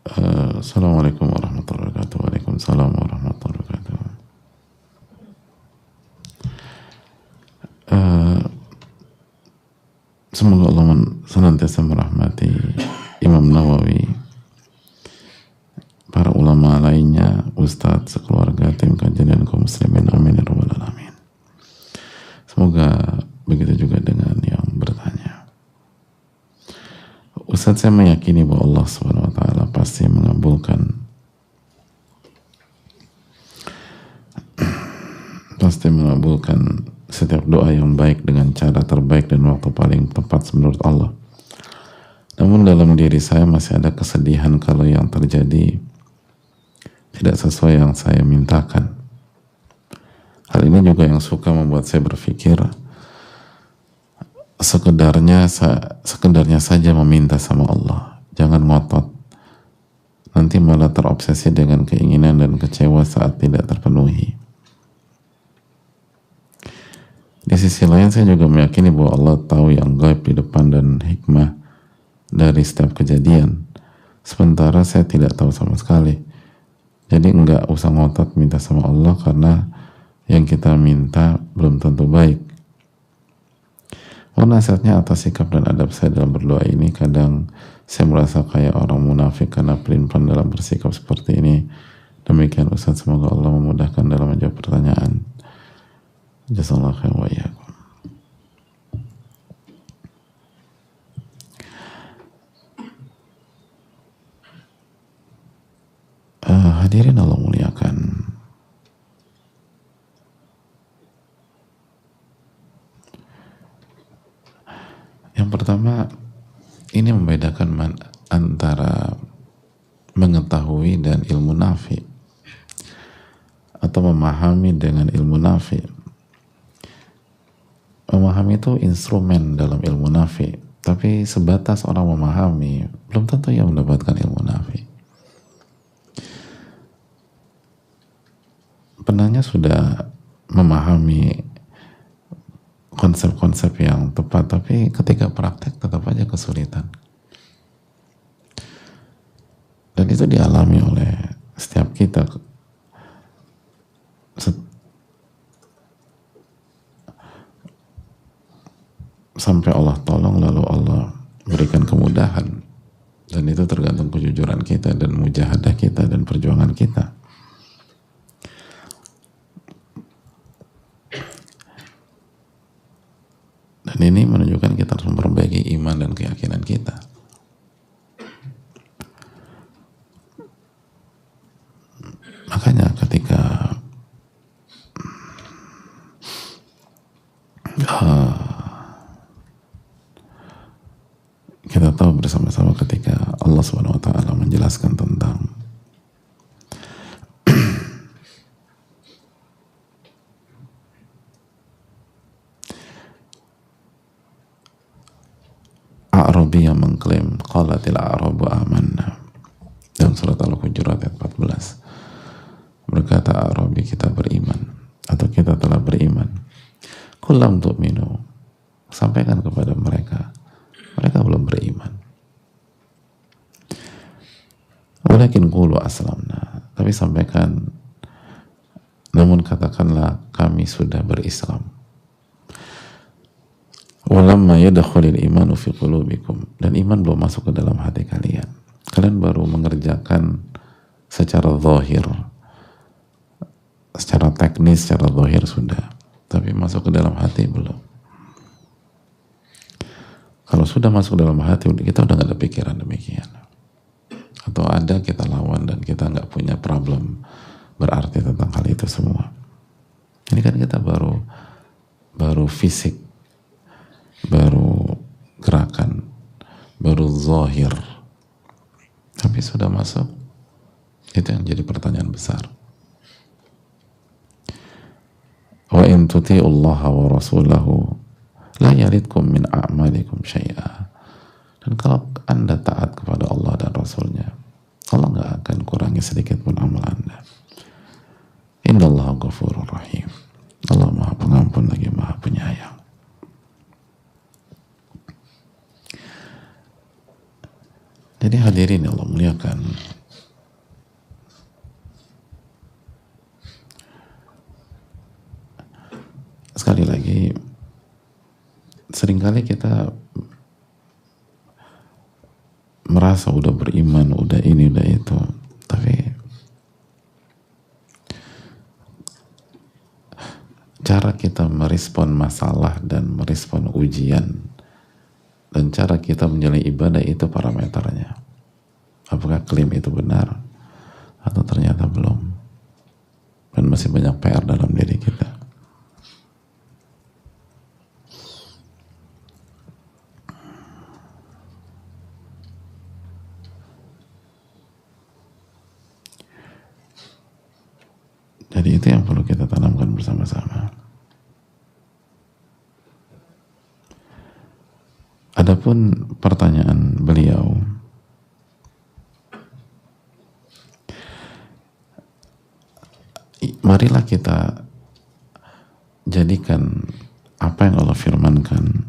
Assalamualaikum warahmatullahi wabarakatuh. Waalaikumsalam warahmatullahi wabarakatuh. Eh, Semoga Allah senantiasa merahmati Imam Nawawi, para ulama lainnya, ustadz, sekeluarga, tim kajian dan kaum muslimin. Amin ya rabbal alamin. Semoga begitu juga dengan yang bertanya. Ustadz, saya meyakini bahwa Allah Subhanahu wa taala pasti mengabulkan setiap doa yang baik dengan cara terbaik dan waktu paling tepat menurut Allah. Namun dalam diri saya masih ada kesedihan kalau yang terjadi tidak sesuai yang saya mintakan. Hal ini juga yang suka membuat saya berpikir sekedarnya saja meminta sama Allah, jangan ngotot, nanti malah terobsesi dengan keinginan dan kecewa saat tidak terpenuhi. Di sisi lain saya juga meyakini bahwa Allah tahu yang gaib di depan dan hikmah dari setiap kejadian, sementara saya tidak tahu sama sekali. Jadi enggak usah ngotot minta sama Allah karena yang kita minta belum tentu baik. Nasihatnya atas sikap dan adab saya dalam berdoa ini, kadang saya merasa kayak orang munafik karena pelin-pelan dalam bersikap seperti ini. Demikian Ustaz, semoga Allah memudahkan dalam menjawab pertanyaan. Jazakallahu khairan wa iyyakum. Hadirin Allah muliakan. Yang pertama, ini membedakan antara mengetahui dan ilmu nafi, atau memahami dengan ilmu nafi. Memahami itu instrumen dalam ilmu nafi, tapi sebatas orang memahami belum tentu ia mendapatkan ilmu nafi. Penanya sudah memahami konsep-konsep yang tepat, tapi ketika praktek tetap aja kesulitan. Dan itu dialami oleh setiap kita. Sampai Allah tolong, lalu Allah berikan kemudahan. Dan itu tergantung kejujuran kita dan mujahadah kita dan perjuangan kita. Dan ini menunjukkan kita harus memperbaiki iman dan keyakinan kita. Makanya ketika kita tahu bersama-sama ketika Allah Subhanahu wa taala menjelaskan tentang A'rabi yang mengklaim qalatil a'rabu amanna dalam surat Al-Hujurat ayat 14, berkata A'rabi, kita beriman atau kita telah beriman. Qul lam tu'minu, sampaikan kepada mereka belum beriman. Walakin qulu aslamna, tapi sampaikan, namun katakanlah kami sudah berislam. Walamma yadkhulul imanu fi qulubikum, dan iman belum masuk ke dalam hati kalian. Kalian baru mengerjakan secara zahir, secara teknis, secara zahir sudah, tapi masuk ke dalam hati belum. Kalau sudah masuk dalam hati, kita udah gak ada pikiran demikian. Atau ada, kita lawan dan kita gak punya problem berarti tentang hal itu semua. Ini kan kita baru fisik, baru gerakan, baru zahir, tapi sudah masuk. Itu yang jadi pertanyaan besar. Wa in tuti'ullaha wa rasulahu la yalidkum min a'malikum syai'a. Dan kalau Anda taat kepada Allah dan Rasulnya, Allah gak akan kurangi sedikit pun amal Anda. Innallaha ghafurur rahim. Allah Maha Pengampun lagi Maha Penyayang. Jadi Jadi hadirin Allah muliakan, sekali lagi, seringkali kita merasa udah beriman, udah ini, udah itu, tapi cara kita merespon masalah dan merespon ujian dan cara kita menjalani ibadah itu parameternya. Apakah klaim itu benar atau ternyata belum, dan masih banyak PR dalam diri kita. Jadi itu yang perlu kita tanamkan bersama-sama. Adapun pertanyaan beliau, marilah kita jadikan apa yang Allah firmankan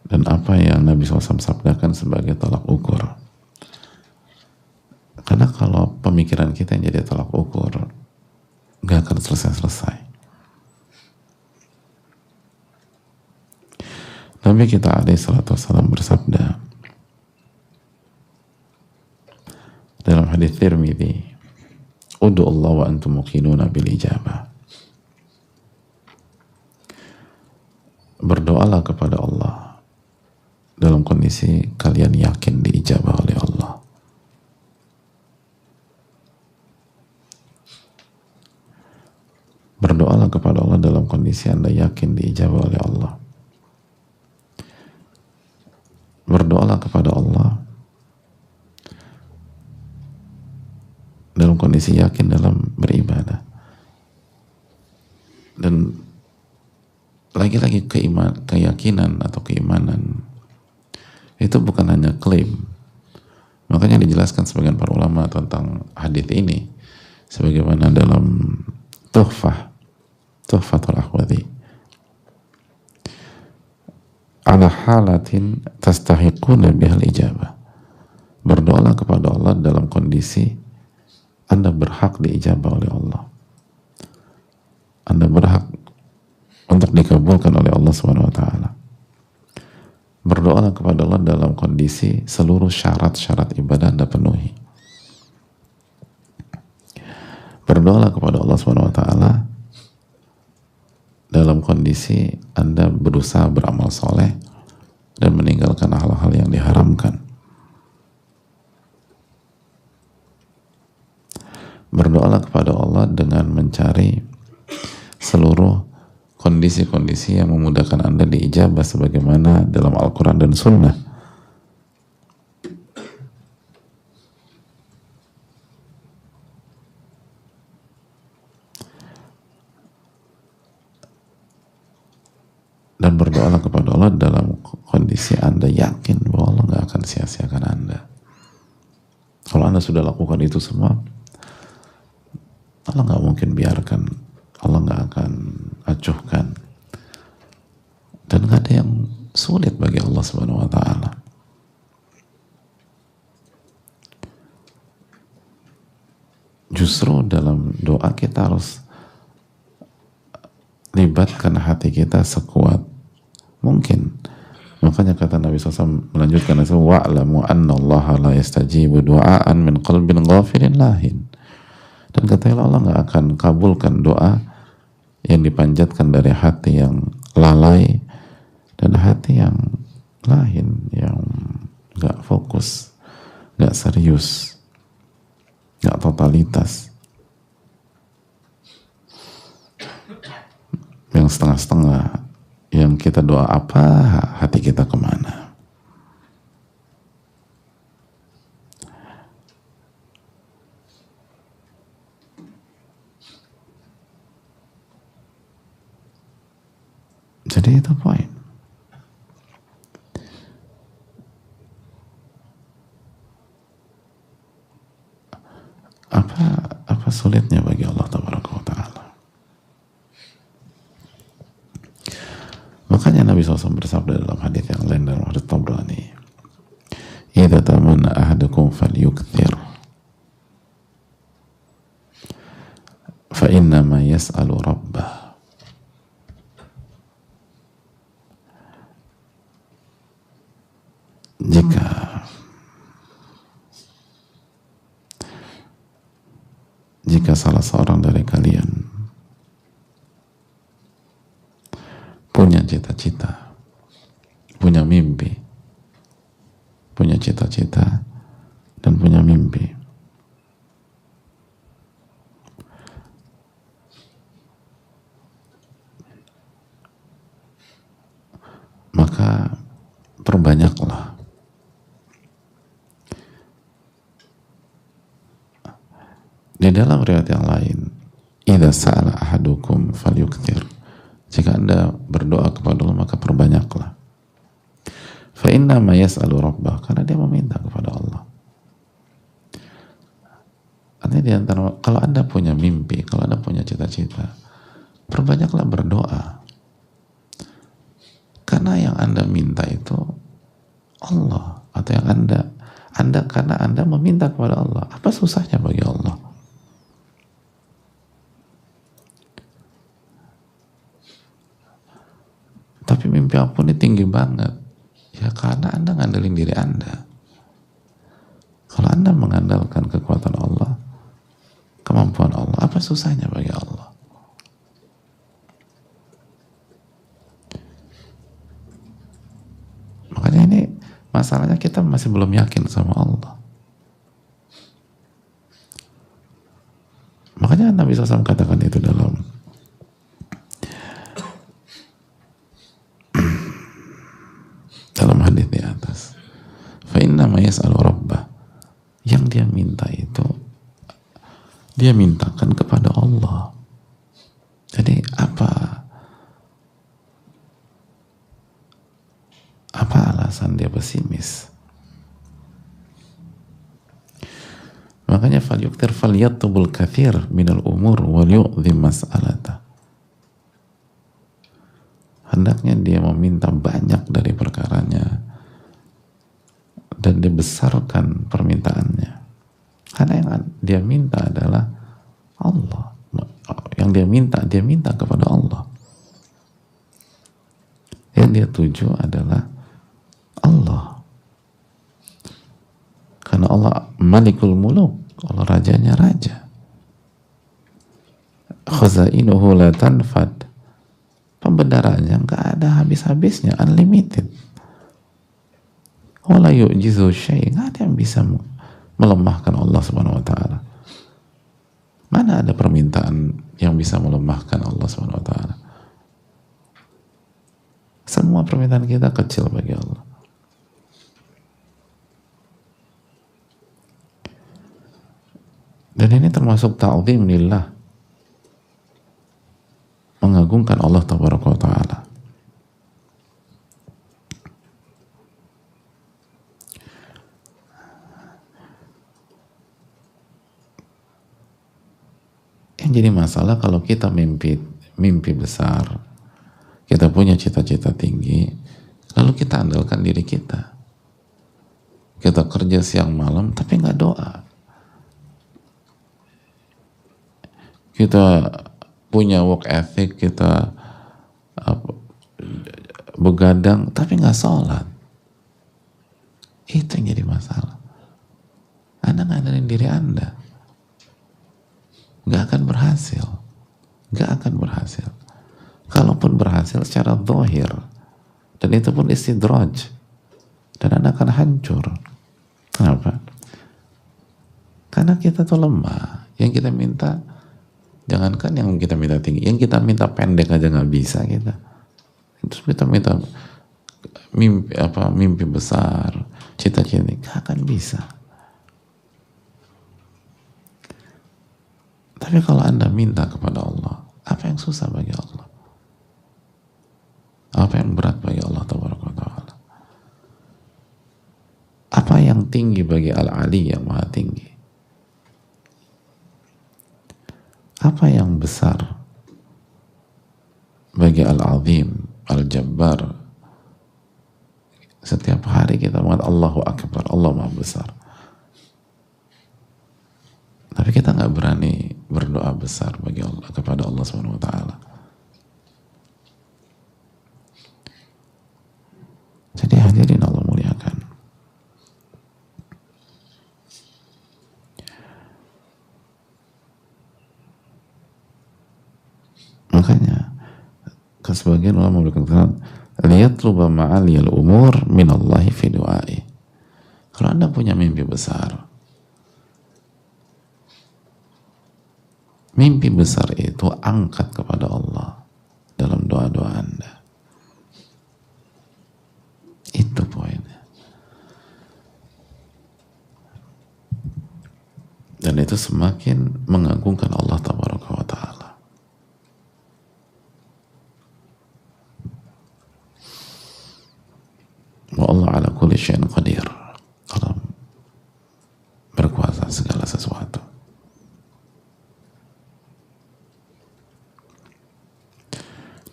dan apa yang Nabi SAW sabdakan sebagai tolak ukur. Karena kalau pemikiran kita yang jadi tolak ukur, gak akan selesai-selesai. Nabi kita alaihi salatu wassalam bersabda dalam hadits Tirmidzi, "Ud'u Allah wa antum muqinuna bil ijabah." Berdoalah kepada Allah dalam kondisi kalian yakin diijabah oleh Allah. Berdoalah kepada Allah dalam kondisi Anda yakin diijabah oleh Allah. Berdoalah kepada Allah dalam kondisi yakin dalam beribadah. Dan lagi-lagi keyakinan atau keimanan itu bukan hanya klaim. Makanya dijelaskan sebagian para ulama tentang hadits ini sebagaimana dalam Tuhfatul Akhwadhi, ala halatin tastahiquna bihal ijabah. Berdoalah kepada Allah dalam kondisi Anda berhak diijabah oleh Allah. Anda berhak untuk dikabulkan oleh Allah SWT. Berdoalah kepada Allah dalam kondisi seluruh syarat-syarat ibadah Anda penuhi. Berdoalah kepada Allah SWT dalam kondisi Anda berusaha beramal soleh dan meninggalkan hal-hal yang diharamkan. Berdoalah kepada Allah dengan mencari seluruh kondisi-kondisi yang memudahkan Anda diijabah sebagaimana dalam Al-Quran dan Sunnah. Dan berdoalah kepada Allah dalam kondisi Anda yakin bahwa Allah gak akan sia-siakan Anda. Kalau Anda sudah lakukan itu semua, Allah gak mungkin biarkan, Allah gak akan acuhkan. Dan gak ada yang sulit bagi Allah Subhanahu wa ta'ala. Justru dalam doa kita harus libatkan hati kita sekuat mungkin. Makanya kata Nabi SAW melanjutkan, wa'lamu anna Allah la yastajibu du'aan min qalbin ghafirin lahin. Dan katanya Allah gak akan kabulkan doa yang dipanjatkan dari hati yang lalai dan hati yang lahin, yang gak fokus, gak serius, gak totalitas, yang setengah-setengah, yang kita doa apa, hati kita kemana. Jadi itu poin. Apa sulitnya bagi Allah Tabaraka wa Ta'ala? Makanya Nabi SAW bersabda dalam hadits yang lain dalam hadits Tabrani, idza tamanna ahadukum falyukthir fa innama yas'alu rabbah. Jika salah seorang dari kalian punya cita-cita, punya mimpi, punya cita-cita dan punya mimpi, maka perbanyaklah di dalam riwayat yang lain, idza sa'ala ahadukum falyukthir, jika Anda berdoa kepada Allah maka perbanyaklah. Fa inna ma yas'alu rabbah, karena dia meminta kepada Allah. Artinya di antara, kalau Anda punya mimpi, kalau Anda punya cita-cita, perbanyaklah berdoa. Karena yang Anda minta itu Allah, atau yang Anda karena Anda meminta kepada Allah. Apa susahnya bagi Allah? Tapi mimpi aku ini tinggi banget. Ya karena Anda ngandelin diri Anda. Kalau Anda mengandalkan kekuatan Allah, kemampuan Allah, apa susahnya bagi Allah? Makanya ini masalahnya, kita masih belum yakin sama Allah. Makanya Nabi SAW katakan itu dalam hadis di atas. Fa inna ma yas'alu rabbah. Yang dia minta itu, dia mintakan kepada Allah. Jadi apa alasan dia pesimis? Makanya falyuktir falyattubul kathir minal umur wal yu'dhim mas'alata. Hendaknya dia meminta banyak dari perkaranya dan dibesarkan permintaannya. Karena yang dia minta adalah Allah. Yang dia minta kepada Allah. Yang dia tuju adalah Allah. Karena Allah Malikul Muluk, Allah rajanya raja. Khazainuhu la tanfad. Pembenarannya nggak ada habis-habisnya, unlimited. Wala yu'jizu syai', nggak ada yang bisa melemahkan Allah Subhanahu wa taala. Mana ada permintaan yang bisa melemahkan Allah Subhanahu wa taala? Semua permintaan kita kecil bagi Allah. Dan ini termasuk ta'zim lillah, mengagungkan Allah Tabaraka wa Ta'ala. Yang jadi masalah kalau kita mimpi besar, kita punya cita-cita tinggi, lalu kita andalkan diri kita. Kita kerja siang malam tapi nggak doa. Kita punya work ethic, kita begadang tapi nggak sholat. Itu yang jadi masalah. Anda ngandelin diri Anda, nggak akan berhasil. Kalaupun berhasil secara zahir, dan itu pun istidraj, dan Anda akan hancur. Kenapa? Karena kita tuh lemah. Yang kita minta, jangankan yang kita minta tinggi, yang kita minta pendek aja nggak bisa kita. Terus kita minta mimpi besar, cita-cita, nggak akan bisa. Tapi kalau Anda minta kepada Allah, apa yang susah bagi Allah? Apa yang berat bagi Allah Taala? Apa yang tinggi bagi Al-Ali yang maha tinggi? Apa yang besar bagi Al-Azim, Al-Jabbar? Setiap hari hari kita mengatakan Allahu Akbar, Allah Maha Besar. Tapi kita nggak berani berdoa besar bagi Allah, kepada Allah Subhanahu Wa Taala. Jadi hadirin Allah muliakan. Makanya sebagian ulama berkata, liyatluba ma'aliyal umur minallahi fi du'ai. Kalau Anda punya mimpi besar, mimpi besar itu angkat kepada Allah dalam doa-doa Anda. Itu poinnya. Dan itu semakin mengagungkan Allah Tabaraka wa Ta'ala. Wa Allah ala kulli syai'in qadir. Allah berkuasa segala sesuatu.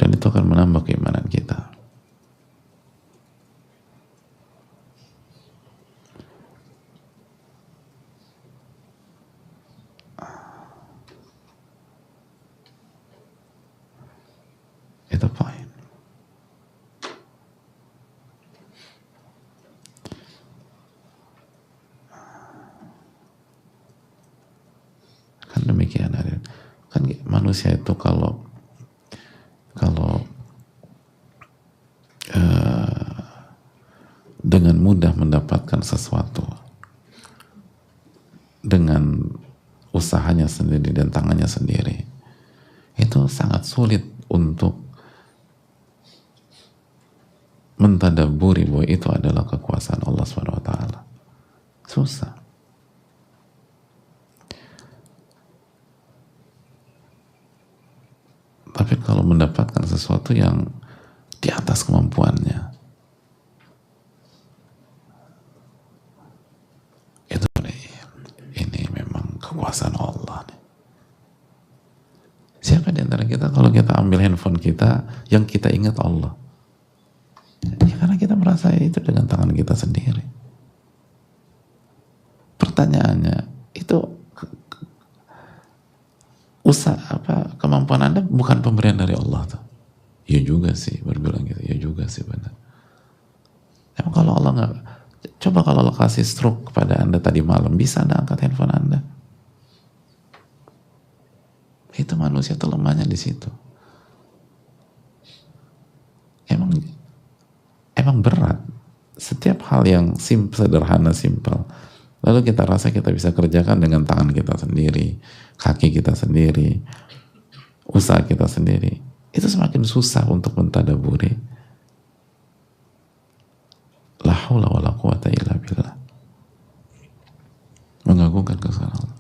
Dan itu akan menambah keimanan kita. Itu poin. Kan demikian, kan manusia itu kalau dengan mudah mendapatkan sesuatu dengan usahanya sendiri dan tangannya sendiri, itu sangat sulit untuk mentadaburi bahwa itu adalah kekuasaan Allah SWT. Susah. Tapi kalau mendapatkan sesuatu yang di atas kemampuannya, itu ini memang kekuasaan Allah. Siapa di antara kita kalau kita ambil handphone kita, yang kita ingat Allah? Ya karena kita merasa itu dengan tangan kita sendiri. Pertanyaannya, itu kemampuan Anda bukan pemberian dari Allah tuh? Ya juga sih, berbilang gitu. Ya juga sih, benar. Emang kalau Allah nggak, coba kalau Allah kasih stroke kepada Anda tadi malam, bisa Anda angkat handphone Anda? Itu manusia tuh lemahnya di situ. Emang berat. Setiap hal yang sederhana, simpel, lalu kita rasa kita bisa kerjakan dengan tangan kita sendiri, kaki kita sendiri, usaha kita sendiri, itu semakin susah untuk mentadaburi. La haula wala quwata illa billah. Mengagungkan kebesaran Allah.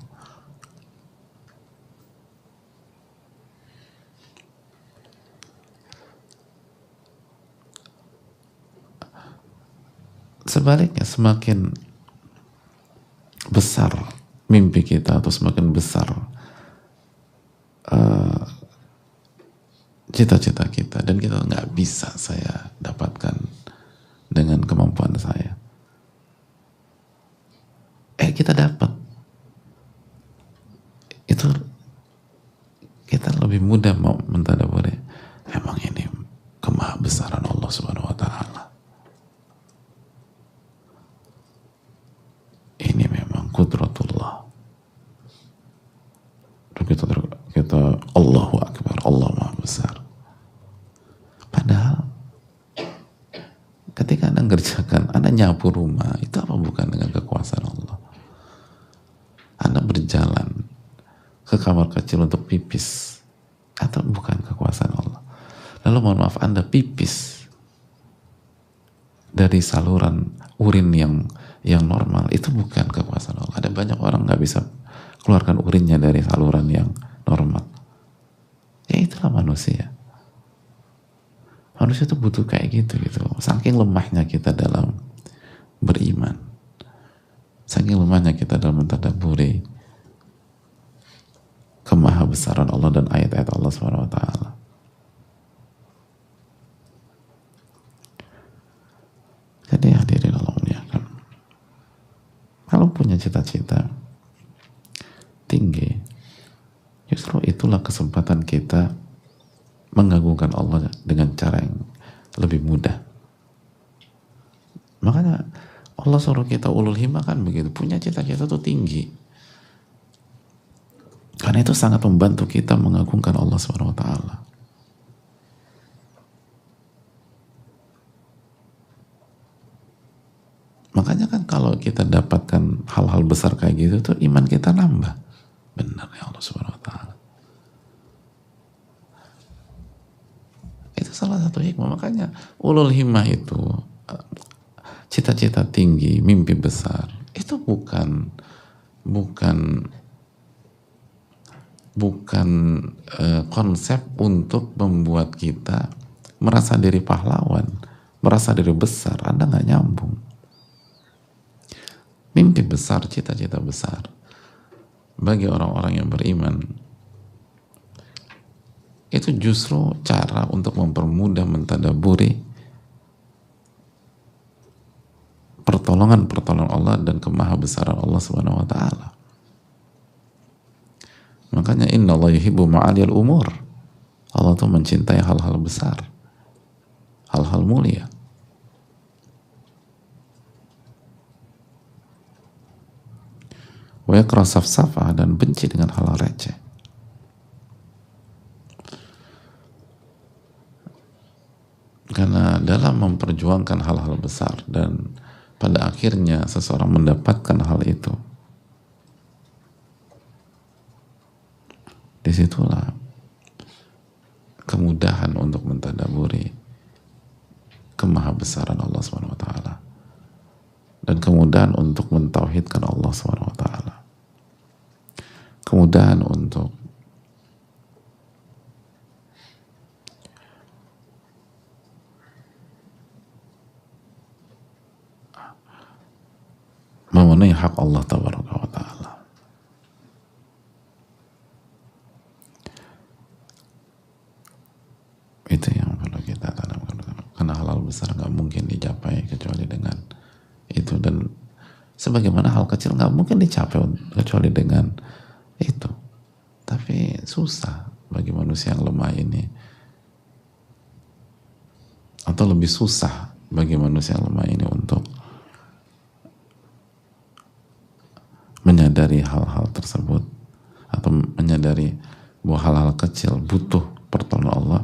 Sebaliknya, semakin besar mimpi kita atau semakin besar cita-cita kita dan kita nggak bisa saya dapatkan dengan kemampuan saya, kita dapat, itu kita lebih mudah mau mentadaburi, emang ini kemahabesaran Allah Subhanahu Wa Taala. Ini memang qudratullah. Kita Allahu Akbar, Allah Maha Besar. Padahal ketika Anda ngerjakan, Anda nyapu rumah, itu apa bukan dengan kekuasaan Allah? Anda berjalan ke kamar kecil untuk pipis, atau bukan kekuasaan Allah? Lalu mohon maaf, Anda pipis dari saluran urin yang normal, itu bukan kekuasaan Allah. Ada banyak orang nggak bisa keluarkan urinnya dari saluran yang normal. Ya itulah manusia. Manusia itu butuh kayak gitu. Saking lemahnya kita dalam beriman, saking lemahnya kita dalam mentadaburi kemahabesaran Allah dan ayat-ayat Allah Subhanahu Wa Taala. Jadi hadirin Allah Kalau punya cita-cita tinggi, justru itulah kesempatan kita mengagungkan Allah dengan cara yang lebih mudah. Makanya Allah suruh kita ulul himmah kan begitu, punya cita-cita tuh tinggi. Karena itu sangat membantu kita mengagungkan Allah Subhanahu wa taala. Makanya kan kalau kita dapatkan hal-hal besar kayak gitu tuh iman kita nambah. Benar ya Allah Subhanahu wa taala. Itu salah satu hikmah. Makanya ulul himmah itu cita-cita tinggi, mimpi besar itu bukan konsep untuk membuat kita merasa diri pahlawan, merasa diri besar. Anda nggak nyambung. Mimpi besar, cita-cita besar bagi orang-orang yang beriman itu justru cara untuk mempermudah mentadaburi pertolongan Allah dan kemahabesaran Allah Subhanahu wa taala. Makanya innallaha yuhibbu ma'aliyal umur. Allah tuh mencintai hal-hal besar, hal-hal mulia. Wa yakrah safsafah, dan benci dengan hal receh. Karena dalam memperjuangkan hal-hal besar dan pada akhirnya seseorang mendapatkan hal itu, disitulah kemudahan untuk mentadaburi kemahabesaran Allah Subhanahu wa taala dan kemudahan untuk mentauhidkan Allah Subhanahu wa taala. Kemudahan untuk memenuhi hak Allah Tabaraka wa taala. Itu yang perlu kita tanamkan, karena hal-hal besar nggak mungkin dicapai kecuali dengan itu, dan sebagaimana hal kecil nggak mungkin dicapai kecuali dengan itu. Tapi susah bagi manusia yang lemah ini, atau lebih susah bagi manusia yang lemah ini untuk menyadari hal-hal tersebut, atau menyadari bahwa hal-hal kecil butuh pertolongan Allah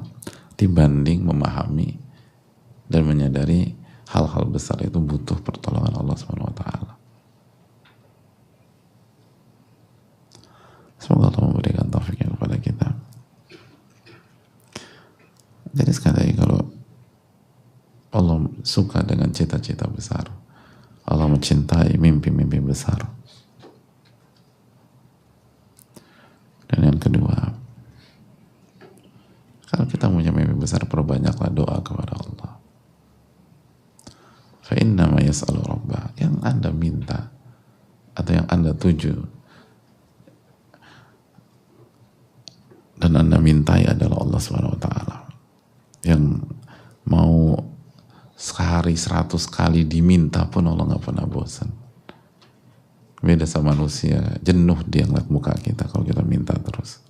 dibanding memahami dan menyadari hal-hal besar itu butuh pertolongan Allah Subhanahu wa taala. Semoga Allah memberikan taufiknya kepada kita. Jadi sekali lagi, kalau Allah suka dengan cita-cita besar, Allah mencintai mimpi-mimpi besar. Dan yang kedua, kalau kita punya mimpi besar, perbanyaklah doa kepada Allah. Fa innama yas'alu rabbah, yang Anda minta atau yang Anda tuju dan Anda mintai adalah Allah Subhanahu wa taala, yang mau sehari 100 kali diminta pun Allah nggak pernah bosan. Beda sama manusia, jenuh dia ngeliat muka kita kalau kita minta terus.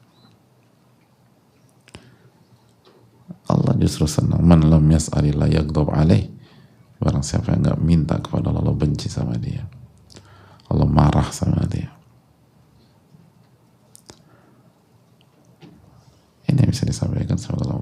Allah justru senang. Man lam yas'ali la yaghdab alaih. Barang siapa yang nggak minta kepada Allah, Allah benci sama dia, Allah marah sama dia. Ini yang bisa disampaikan. Semoga